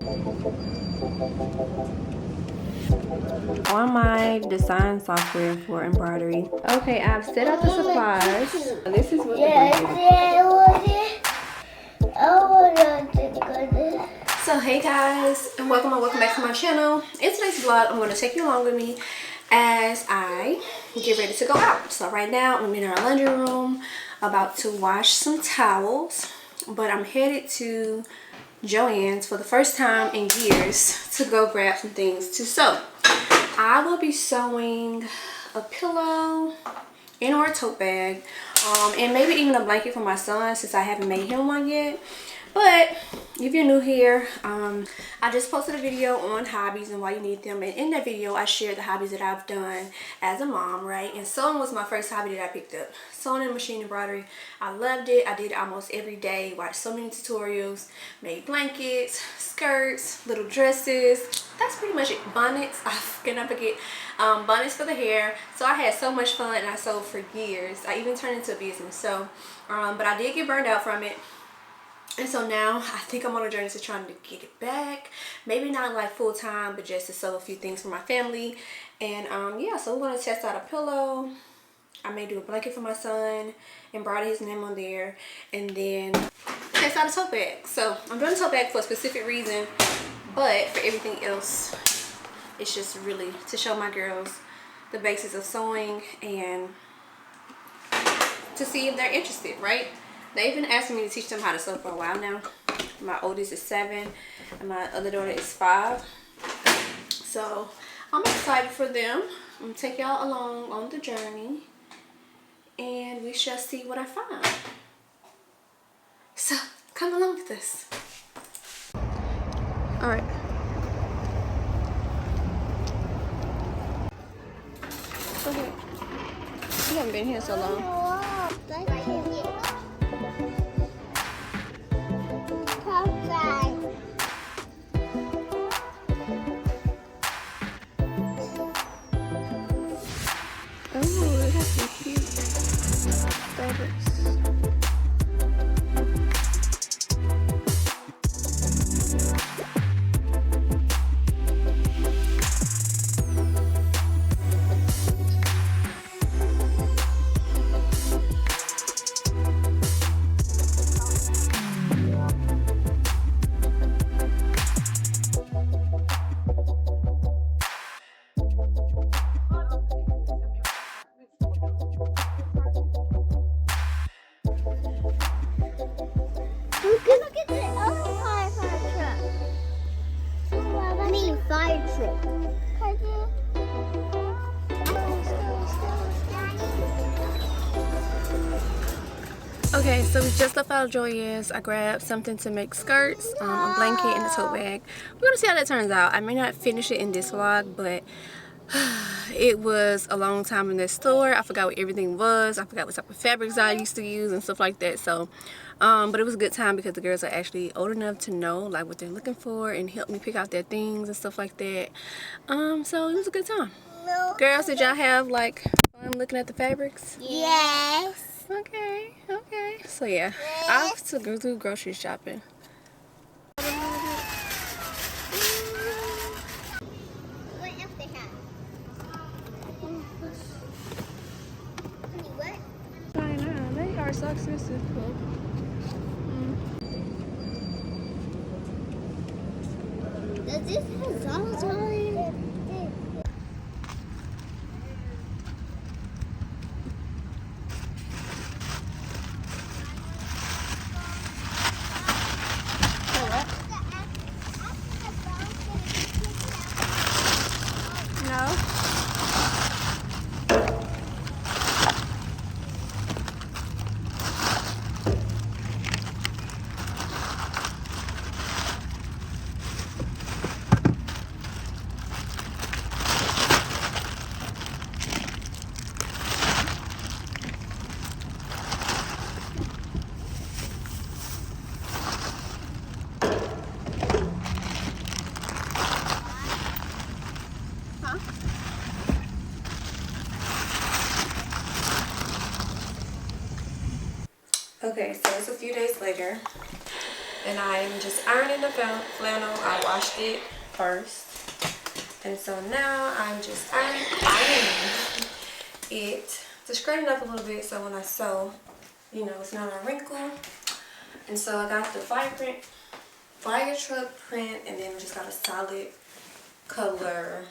On my design software for embroidery. Okay, I've set out the supplies. This is what So hey guys, and welcome back to my channel. In today's vlog, I'm going to take you along with me as I get ready to go out. So right now, I'm in our laundry room, about to wash some towels, but I'm headed to Joann's for the first time in years to go grab some things to sew. I will be sewing a pillow and or a tote bag, and maybe even a blanket for my son since I haven't made him one yet. But if you're new here, I just posted a video on hobbies and why you need them, and in that video I shared the hobbies that I've done as a mom, right? And sewing was my first hobby that I picked up. Sewing and machine embroidery, I loved it. I did it almost every day, watched so many tutorials, made blankets, skirts, little dresses. That's pretty much it. Bonnets, I cannot forget bonnets for the hair. So I had so much fun and I sewed for years. I even turned into a business. So but I did get burned out from it. And so now I think I'm on a journey to trying to get it back. Maybe not like full time, but just to sew a few things for my family. And yeah, so we're gonna test out a pillow. I may do a blanket for my son, embroider his name on there, and then test out a tote bag. So I'm doing a tote bag for a specific reason, but for everything else, it's just really to show my girls the basics of sewing and to see if they're interested, right? They've been asking me to teach them how to sew for a while now. My oldest is 7 and my other daughter is 5. So I'm excited for them. I'm gonna take y'all along on the journey and we shall see what I find. So come along with us. Alright. Go ahead. You haven't been here so long. Oh, it has some cute fabrics. Okay, so we just left out of Joann's. I grabbed something to make skirts, a blanket, and a tote bag. We're gonna see how that turns out. I may not finish it in this vlog, but it was a long time in this store. I forgot what everything was. I forgot what type of fabrics I used to use and stuff like that. So but it was a good time because the girls are actually old enough to know like what they're looking for and help me pick out their things and stuff like that. So it was a good time. Girls, did y'all have like fun looking at the fabrics? Yes. Okay. So yeah, I have to go do grocery shopping. What else they have? What? I know, they are so expensive. Does this have Donald's on it? No. Okay, so it's a few days later. and I am just ironing the flannel. I washed it first, and so now I'm just ironing it to straighten it up a little bit so when I sew, you know, it's not a wrinkle. And so I got the fire truck print, and then just got a solid color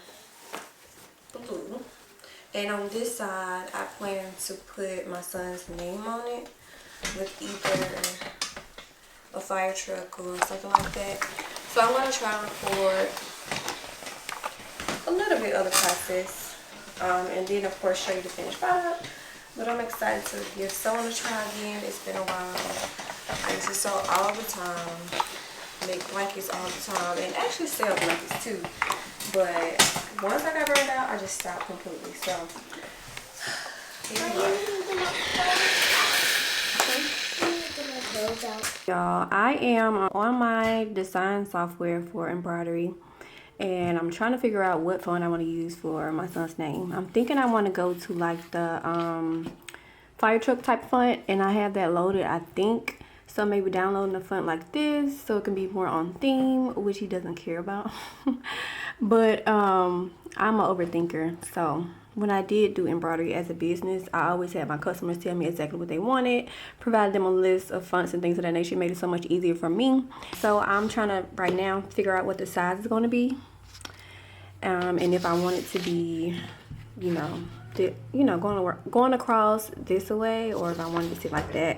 blue. And on this side, I plan to put my son's name on it with either a fire truck or something like that. So I'm gonna try to record a little bit of the process, and then of course show you the finished product. But I'm excited to give sewing a try again. It's been a while. I used to sew all the time, make blankets all the time, and actually sell blankets too. But once I got burned out, I just stopped completely. So here we are. Y'all, I am on my design software for embroidery, and I'm trying to figure out what font I want to use for my son's name. I'm thinking I want to go to like the fire truck type font, and I have that loaded, I think. So maybe downloading a font like this so it can be more on theme, which he doesn't care about. But I'm an overthinker, so when I did do embroidery as a business, I always had my customers tell me exactly what they wanted, provided them a list of fonts and things of that nature. Made it so much easier for me. So I'm trying to right now figure out what the size is going to be, and if I want it to be, going across this way, or if I want it to sit like that.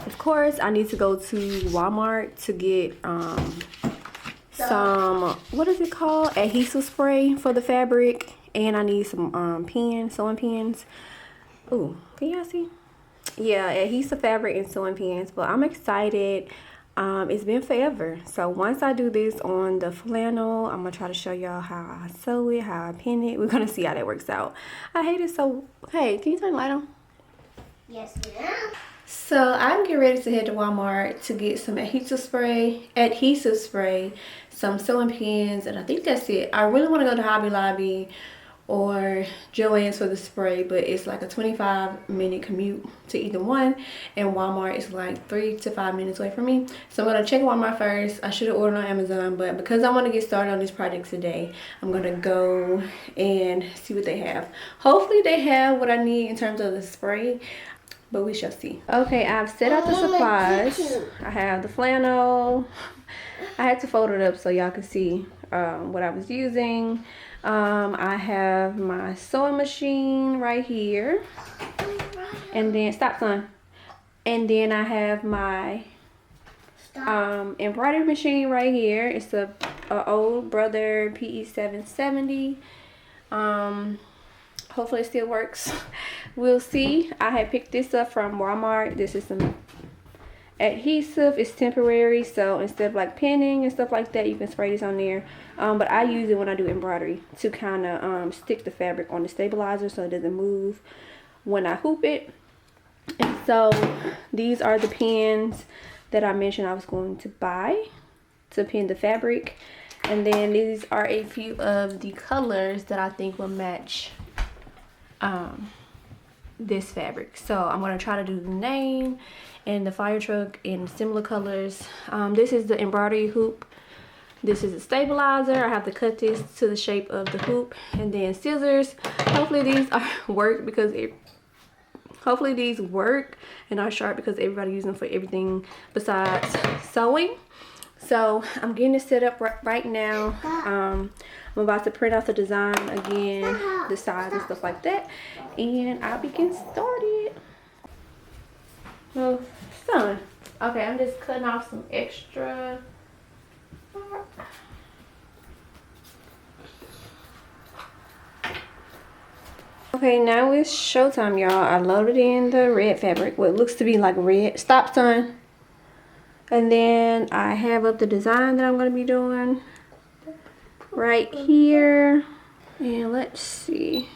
Of course, I need to go to Walmart to get some, what is it called, adhesive spray for the fabric, and I need some sewing pins. Ooh, can y'all see? Yeah, adhesive fabric and sewing pins. But I'm excited. It's been forever. So once I do this on the flannel, I'm gonna try to show y'all how I sew it, how I pin it. We're gonna see how that works out. I hate it so. Hey, can you turn the light on? Yes, ma'am. So I'm getting ready to head to Walmart to get some adhesive spray, some sewing pins, and I think that's it. I really want to go to Hobby Lobby or Joann's for the spray, but it's like a 25-minute commute to either one, and Walmart is like 3 to 5 minutes away from me. So I'm gonna check Walmart first. I should have ordered on Amazon, but because I want to get started on this project today, I'm gonna go and see what they have. Hopefully they have what I need in terms of the spray, but we shall see. Okay, I've set out the supplies. I have the flannel. I had to fold it up so y'all can see what I was using. I have my sewing machine right here, and then stop, son. And then I have my embroidery machine right here. It's a old Brother PE 770. Hopefully it still works. We'll see. I had picked this up from Walmart. This is some adhesive. It's temporary, so instead of like pinning and stuff like that, you can spray this on there. But I use it when I do embroidery to kind of stick the fabric on the stabilizer so it doesn't move when I hoop it. And so these are the pins that I mentioned I was going to buy to pin the fabric. And then these are a few of the colors that I think will match this fabric. So I'm going to try to do the name and the fire truck in similar colors. This is the embroidery hoop. This is a stabilizer. I have to cut this to the shape of the hoop, and then scissors. Hopefully these work because hopefully these work and are sharp because everybody uses them for everything besides sewing. So I'm getting it set up right now. I'm about to print out the design again, the size and stuff like that, and I'll be getting started. Oh, son. Okay, I'm just cutting off some extra. Okay, now it's showtime, y'all. I loaded in the red fabric, what looks to be like red. Stop, son. And then I have up the design that I'm going to be doing right here. And let's see.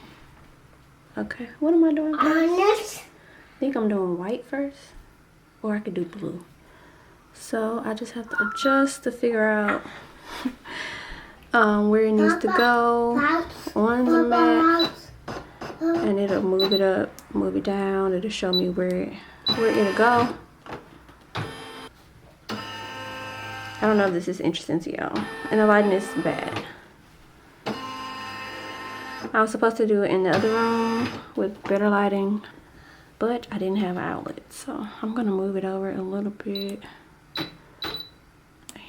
Okay, what am I doing first? I think I'm doing white first, or I could do blue. So I just have to adjust to figure out where it needs to go on the mat, and it'll move it up, move it down. It'll show me where it'll go. I don't know if this is interesting to y'all. And the lighting is bad. I was supposed to do it in the other room with better lighting, but I didn't have an outlet. So I'm gonna move it over a little bit.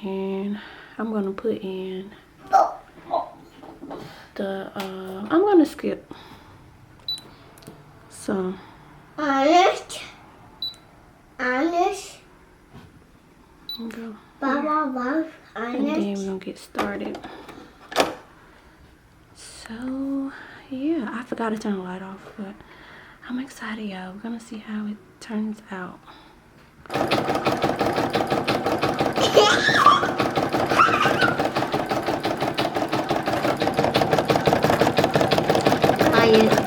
And I'm gonna put in the, I'm gonna skip. So. Honest. Go. Honest. And then we're gonna get started. So yeah, I forgot to turn the light off, but I'm excited, y'all. We're gonna see how it turns out.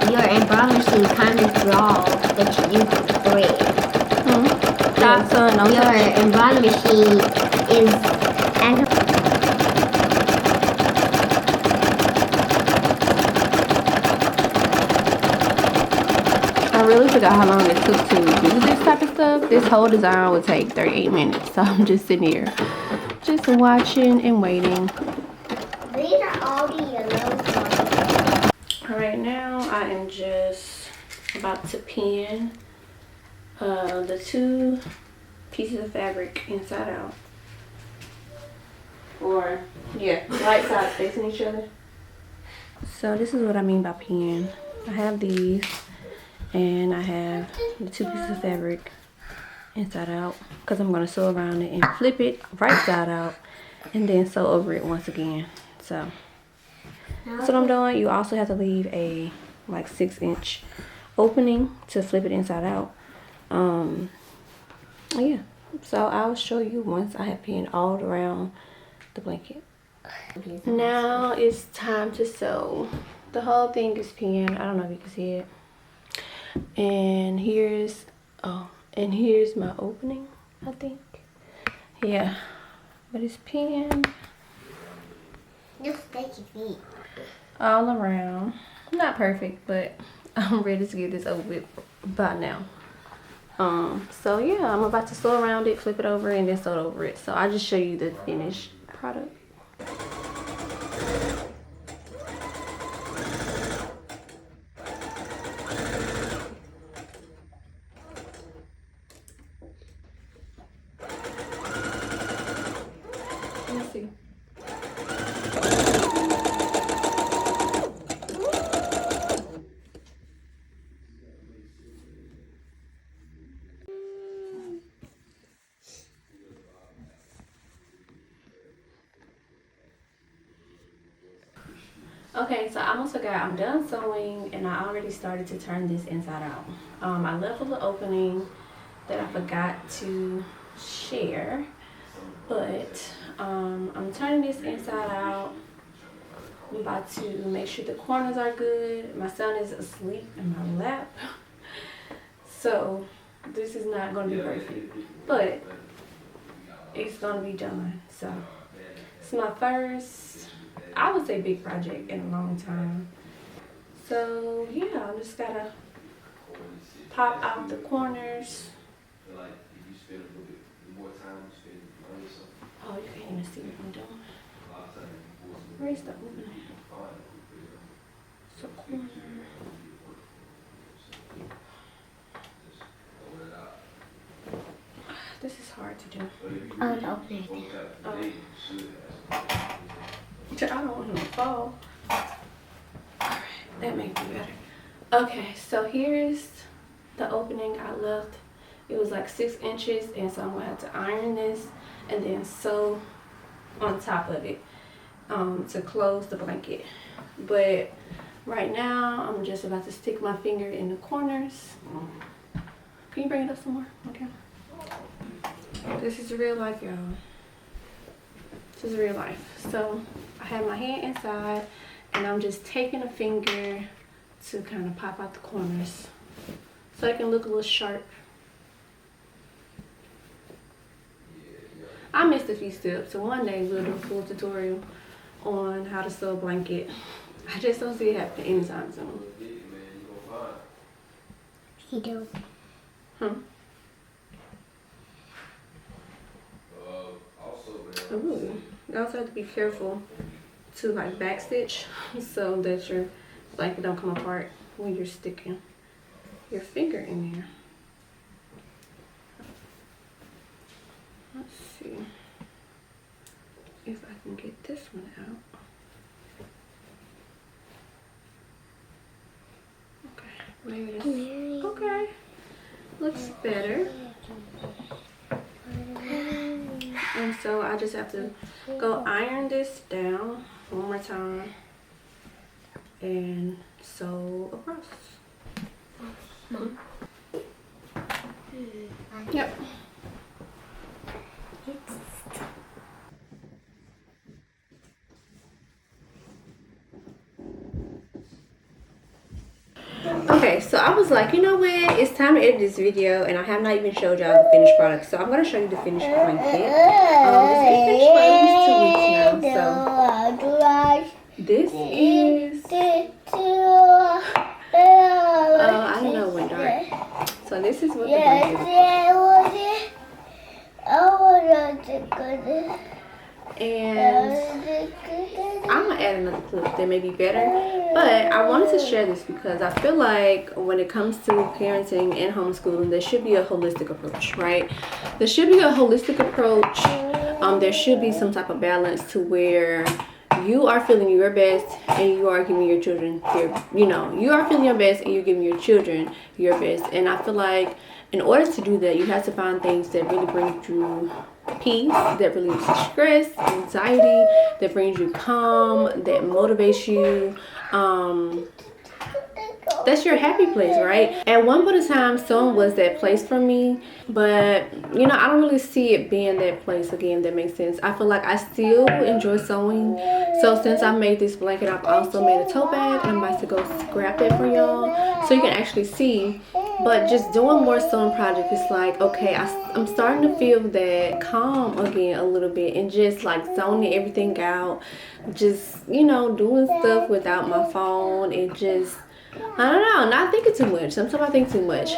Your embroidery machine kind of draw, but you use thread. Your embroidery machine is I really forgot how long it took to do this type of stuff. This whole design would take 38 minutes. So I'm just sitting here, just watching and waiting. These are all the yellows. Alright, now I am just about to pin the 2 pieces of fabric inside out. Or, yeah, right sides facing each other. So this is what I mean by pin. I have these, and I have the 2 pieces of fabric inside out, because I'm going to sew around it and flip it right side out, and then sew over it once again. So that's what I'm doing. You also have to leave a like 6-inch opening to flip it inside out. Yeah, so I'll show you once I have pinned all around the blanket. Now it's time to sew. The whole thing is pinned. I don't know if you can see it. And here's my opening, I think. Yeah, but it's pinned Just take your feet. all around. Not perfect, but I'm ready to get this over with by now. So yeah, I'm about to sew around it, flip it over, and then sew over it. So I'll just show you the finished product. Let me see. Okay, so I almost forgot, I'm done sewing and I already started to turn this inside out. I left a little opening that I forgot to share, but I'm turning this inside out. I'm about to make sure the corners are good. My son is asleep in my lap, so this is not going to be perfect, but it's going to be done. So it's my first, I would say, big project in a long time. So yeah, I just gotta pop out the corners. Oh, you can't even see what I'm doing. Where's the opening? So corner. This is hard to do. Oh, the opening. Okay. I don't want him to fall. Alright, that may be better. Okay, so here's the opening I left. It was like 6 inches, and so I'm gonna have to iron this and then sew on top of it to close the blanket. But right now, I'm just about to stick my finger in the corners. Can you bring it up some more? Okay. This is real life, y'all. This is real life. So I have my hand inside, and I'm just taking a finger to kind of pop out the corners so it can look a little sharp. I missed a few steps, so one day we'll do a full tutorial on how to sew a blanket. I just don't see it happening anytime soon. He do. Ooh, you also have to be careful to like back stitch so that your blanket don't come apart when you're sticking your finger in there. Let's see if I can get this one out. Okay, maybe this. Okay, looks better. And so I just have to go iron this down one more time and sew across. Yep. Okay, so I was like, you know what? It's time to edit this video, and I have not even showed y'all the finished product. So I'm gonna show you the finished blanket. It's been finished for at least 2 weeks now. So this is. I don't know when dark. So this is what the blanket is. And I'm gonna add another clip that may be better, but I wanted to share this because I feel like when it comes to parenting and homeschooling, there should be a holistic approach, right? There should be a holistic approach. There should be some type of balance to where you are feeling your best and you are giving your children you are feeling your best and you're giving your children your best. And I feel like in order to do that, you have to find things that really bring you peace, that relieves stress, anxiety, that brings you calm, that motivates you. That's your happy place, right? At one point in time, sewing was that place for me, but I don't really see it being that place again, if that makes sense. I feel like I still enjoy sewing. So since I made this blanket, I've also made a tote bag, and I'm about to go scrap that for y'all so you can actually see. But just doing more sewing projects, it's like, okay, I'm starting to feel that calm again a little bit, and just like zoning everything out, just doing stuff without my phone, and just I don't know, not thinking too much. Sometimes I think too much.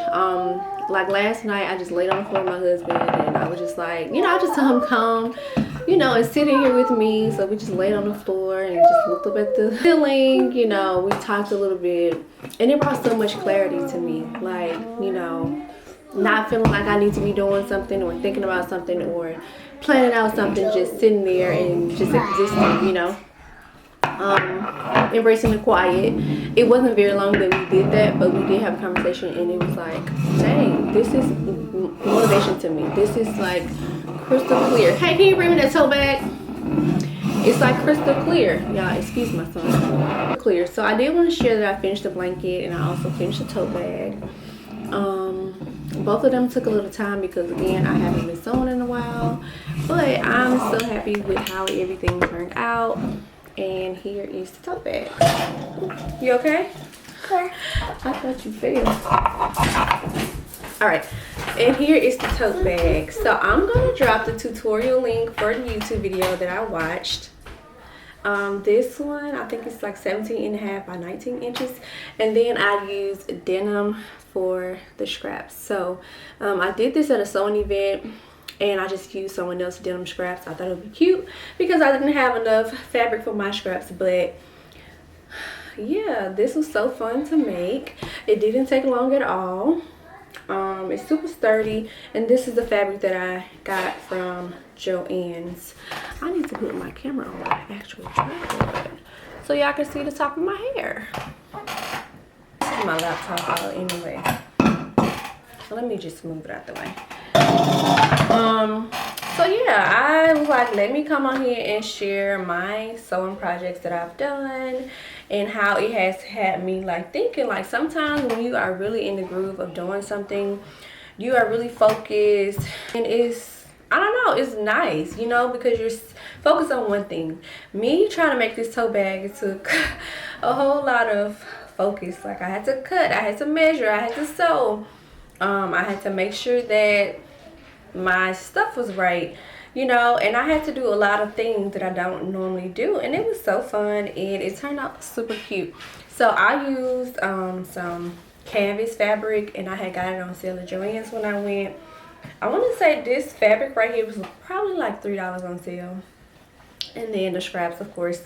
Like last night, I just laid on the floor with my husband, and I was just like, I just tell him come, and sit in here with me. So we just laid on the floor and just looked up at the ceiling. We talked a little bit, and it brought so much clarity to me. Like, not feeling like I need to be doing something or thinking about something or planning out something, just sitting there and just existing, embracing the quiet. It wasn't very long that we did that, but we did have a conversation, and it was like, dang, this is motivation to me. This is like crystal clear. Hey, can you bring me that tote bag? It's like crystal clear. Y'all, excuse my son. Clear. So I did want to share that I finished the blanket, and I also finished the tote bag. Both of them took a little time because, again, I haven't been sewing in a while, but I'm so happy with how everything turned out. And here is the tote bag. You okay? I thought you failed. Alright, and here is the tote bag. So I'm going to drop the tutorial link for the YouTube video that I watched. This one, I think it's like 17.5 by 19 inches. And then I used denim for the scraps. So I did this at a sewing event, and I just used someone else's denim scraps. I thought it would be cute because I didn't have enough fabric for my scraps. But yeah, this was so fun to make. It didn't take long at all. It's super sturdy, and this is the fabric that I got from Joann's. I need to put my camera on my actual tripod so y'all can see the top of my hair. This is my laptop anyway. So let me just move it out the way. So yeah, I was like, let me come on here and share my sewing projects that I've done and how it has had me like thinking, like sometimes when you are really in the groove of doing something, you are really focused, and it's, I don't know, it's nice, because you're focused on one thing. Me trying to make this tote bag, it took a whole lot of focus. Like I had to cut, I had to measure, I had to sew, I had to make sure that my stuff was right, and I had to do a lot of things that I don't normally do, and it was so fun, and it turned out super cute. So I used some canvas fabric, and I had got it on sale at Joann's when I went, I want to say this fabric right here was probably like $3 on sale. And then the straps, of course,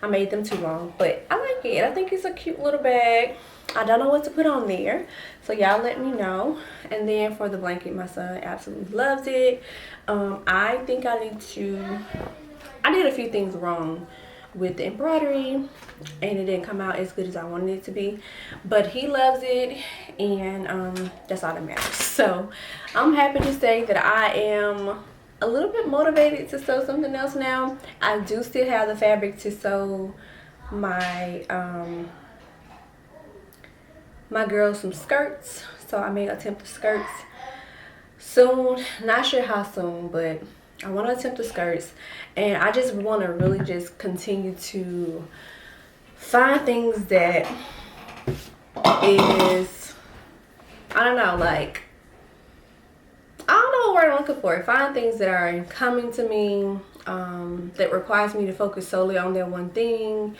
I made them too long, but I like it. I think it's a cute little bag. I don't know what to put on there, so y'all let me know. And then for the blanket, my son absolutely loves it. I think I did a few things wrong with the embroidery, and it didn't come out as good as I wanted it to be, but he loves it, and that's all that matters. So I'm happy to say that I am a little bit motivated to sew something else now. I do still have the fabric to sew my my girls some skirts, so I may attempt the skirts soon. Not sure how soon, but I want to attempt the skirts, and I just want to really just continue to find things that is, I don't know, like, I don't know what word I'm looking for. Find things that are coming to me, that requires me to focus solely on that one thing,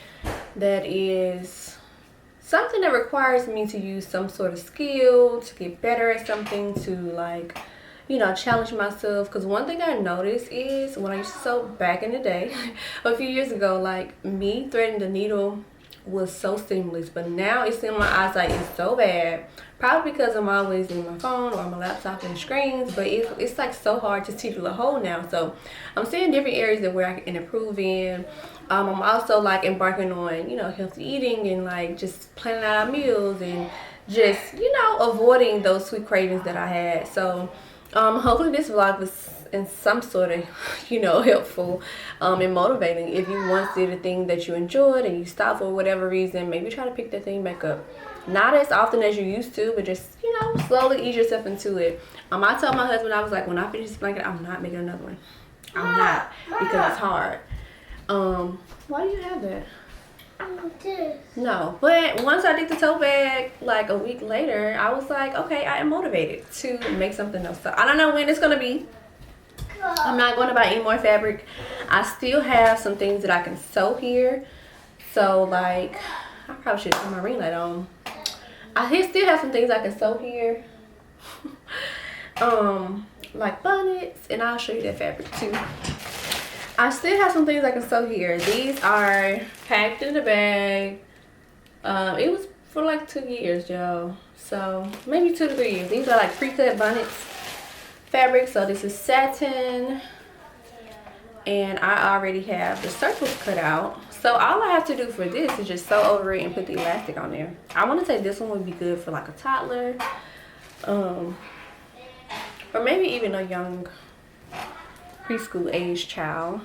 that is something that requires me to use some sort of skill to get better at something, to, like, you know, challenge myself. Because one thing I noticed is when I used to sew back in the day, a few years ago, like, me threading the needle was so seamless, but now it's in my eyesight is so bad, probably because I'm always in my phone or my laptop and screens, but it's like so hard to see through the hole now. So I'm seeing different areas that where I can improve in. I'm also like embarking on, you know, healthy eating, and like just planning out our meals, and just, you know, avoiding those sweet cravings that I had. So hopefully this vlog was in some sort of, you know, helpful and motivating. If you once did a thing that you enjoyed and you stopped for whatever reason, maybe try to pick that thing back up. Not as often as you used to, but just, you know, slowly ease yourself into it. I told my husband, I was like, when I finish this blanket, I'm not making another one. I'm not, because it's hard. Why do you have that? No, but once I did the tote bag like a week later, I was like, okay, I am motivated to make something else. So I don't know when it's gonna be. I'm not going to buy any more fabric. I still have some things that I can sew here. So like, I probably should turn my ring light on. I still have some things I can sew here. Like bonnets, and I'll show you that fabric too. I still have some things I can sew here. These are packed in the bag. It was for like 2 years, y'all. So maybe 2 to 3 years. These are like pre-cut bonnets fabric. So this is satin, and I already have the circles cut out. So all I have to do for this is just sew over it and put the elastic on there. I want to say this one would be good for like a toddler, or maybe even a young preschool age child.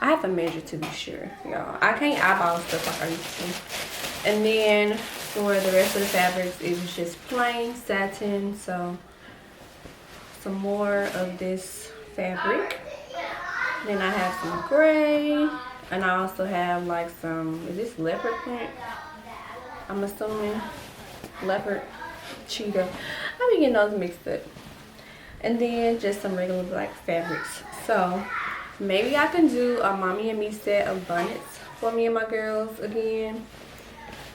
I have to measure to be sure, y'all. I can't eyeball stuff like I used to. And then for the rest of the fabrics, it was just plain satin. So some more of this fabric. Then I have some gray, and I also have like some, is this leopard print? I'm assuming leopard, cheetah. I be getting those mixed up. And then just some regular black fabrics. So maybe I can do a mommy and me set of bonnets for me and my girls again.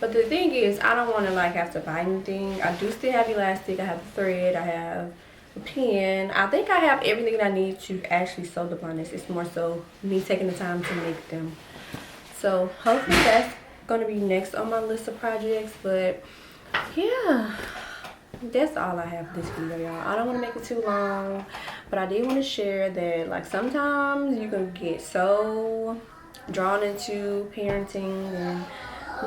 But the thing is, I don't want to like have to buy anything. I do still have elastic, I have thread, I have a pin. I think I have everything that I need to actually sew the bonnets. It's more so me taking the time to make them. So hopefully that's going to be next on my list of projects. But yeah, that's all I have for this video, y'all. I don't want to make it too long, but I did want to share that like sometimes you can get so drawn into parenting and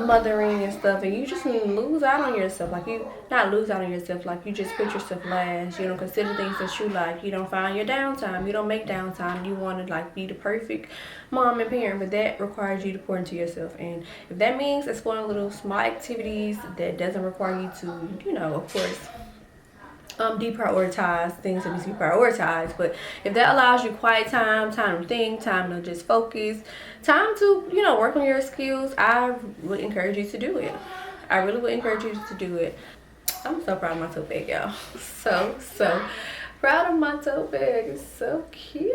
mothering and stuff, and you just lose out on yourself. Like, you not lose out on yourself, like you just put yourself last. You don't consider things that you like. You don't find your downtime. You don't make downtime. You want to like be the perfect mom and parent, but that requires you to pour into yourself. And if that means exploring little small activities that doesn't require you to, you know, of course, deprioritize things that need to be prioritized, but if that allows you quiet time, time to think, time to just focus, time to, you know, work on your skills, I would encourage you to do it. I really would encourage you to do it. I'm so proud of my tote bag, y'all. So proud of my tote bag. It's so cute.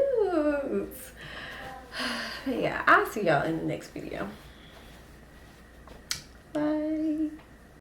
Yeah, I'll see y'all in the next video.